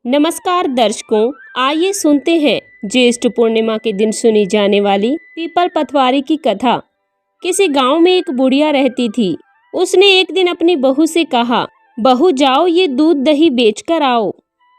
नमस्कार दर्शकों, आइए सुनते हैं ज्येष्ठ पूर्णिमा के दिन सुनी जाने वाली पीपल पथवारी की कथा। किसी गांव में एक बुढ़िया रहती थी। उसने एक दिन अपनी बहू से कहा, बहू जाओ ये दूध दही बेचकर आओ।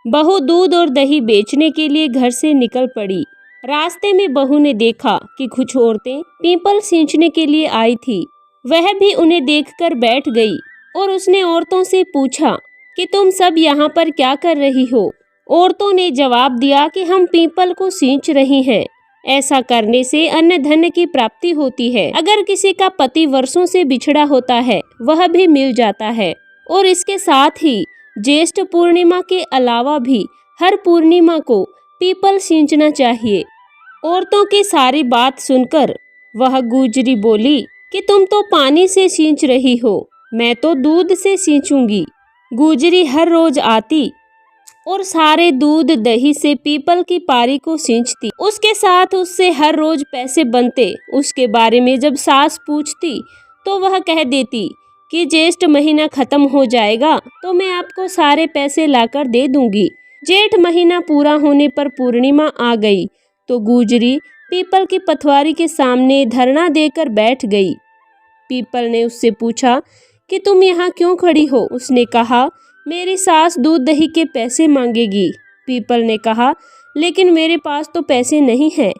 बहू दूध और दही बेचने के लिए घर से निकल पड़ी। रास्ते में बहू ने देखा कि कुछ औरतें पीपल सींचने के लिए आई थी। वह भी उन्हें देखकर बैठ गई और उसने औरतों से पूछा कि तुम सब यहाँ पर क्या कर रही हो। औरतों ने जवाब दिया कि हम पीपल को सींच रही हैं। ऐसा करने से अन्न धन की प्राप्ति होती है। अगर किसी का पति वर्षों से बिछड़ा होता है वह भी मिल जाता है। और इसके साथ ही ज्येष्ठ पूर्णिमा के अलावा भी हर पूर्णिमा को पीपल सींचना चाहिए। औरतों की सारी बात सुनकर वह गुजरी बोली कि तुम तो पानी से सींच रही हो, मैं तो दूध से सींचूंगी। गुजरी हर रोज आती और सारे दूध दही से पीपल की पारी को सींचती। उसके साथ उससे हर रोज पैसे बनते। उसके बारे में जब सास पूछती तो वह कह देती कि ज्येष्ठ महीना खत्म हो जाएगा तो मैं आपको सारे पैसे लाकर दे दूंगी। जेठ महीना पूरा होने पर पूर्णिमा आ गई तो गुजरी पीपल की पथवारी के सामने धरना देकर बैठ गई। पीपल ने उससे पूछा कि तुम यहाँ क्यों खड़ी हो। उसने कहा, मेरी सास दूध दही के पैसे मांगेगी। पीपल ने कहा, लेकिन मेरे पास तो पैसे नहीं हैं।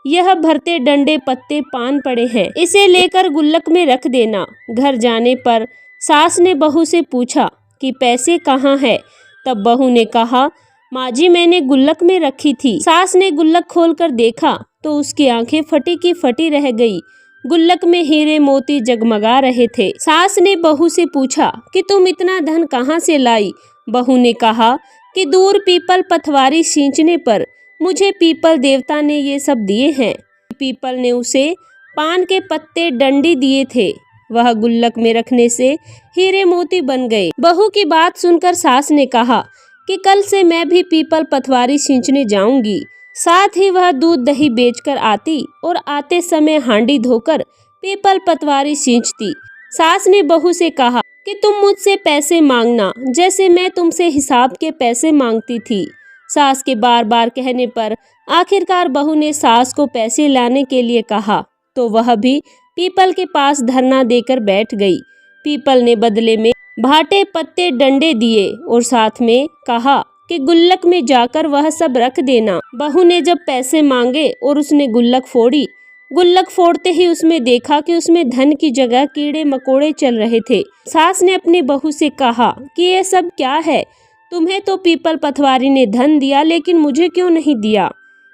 यह भरते डंडे पत्ते पान पड़े हैं, इसे लेकर गुल्लक में रख देना। घर जाने पर सास ने बहू से पूछा कि पैसे कहाँ है। तब बहू ने कहा, माँ जी मैंने गुल्लक में रखी थी। सास ने गुल्लक खोलकर देखा तो उसकी आंखें फटी की फटी रह गई। गुल्लक में हीरे मोती जगमगा रहे थे। सास ने बहू से पूछा कि तुम इतना धन कहाँ से लाई। बहू ने कहा कि दूर पीपल पथवारी सींचने पर मुझे पीपल देवता ने ये सब दिए हैं। पीपल ने उसे पान के पत्ते डंडी दिए थे। वह गुल्लक में रखने से हीरे मोती बन गए। बहू की बात सुनकर सास ने कहा कि कल से मैं भी पीपल पथवारी सींचने जाऊंगी। साथ ही वह दूध दही बेचकर आती और आते समय हांडी धोकर पीपल पथवारी सींचती। सास ने बहू से कहा कि तुम मुझसे पैसे मांगना जैसे मैं तुमसे हिसाब के पैसे मांगती थी। सास के बार बार कहने पर आखिरकार बहू ने सास को पैसे लाने के लिए कहा तो वह भी पीपल के पास धरना देकर बैठ गई। पीपल ने बदले में भाटे पत्ते डंडे दिए और साथ में कहा कि गुल्लक में जाकर वह सब रख देना। बहू ने जब पैसे मांगे और उसने गुल्लक फोड़ी, गुल्लक फोड़ते ही उसमें देखा कि उसमें धन की जगह कीड़े मकोड़े चल रहे थे। सास ने अपनी बहू से कहा कि ये सब क्या है, तुम्हें तो पीपल पथवारी ने धन दिया लेकिन मुझे क्यों नहीं दिया।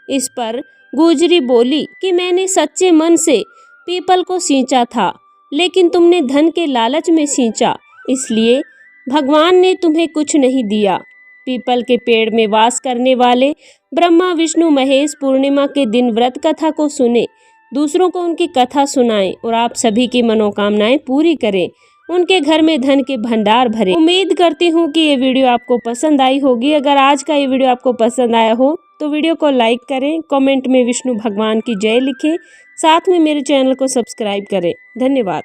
इस पर गुजरी बोली कि मैंने सच्चे मन से पीपल को सींचा था लेकिन तुमने धन के लालच में सींचा, इसलिए भगवान ने तुम्हें कुछ नहीं दिया। पीपल के पेड़ में वास करने वाले ब्रह्मा विष्णु महेश पूर्णिमा के दिन व्रत कथा को सुने, दूसरों को उनकी कथा सुनाएं और आप सभी की मनोकामनाएं पूरी करें, उनके घर में धन के भंडार भरे। उम्मीद करती हूँ कि ये वीडियो आपको पसंद आई होगी। अगर आज का ये वीडियो आपको पसंद आया हो तो वीडियो को लाइक करें, कमेंट में विष्णु भगवान की जय लिखें, साथ में मेरे चैनल को सब्सक्राइब करें। धन्यवाद।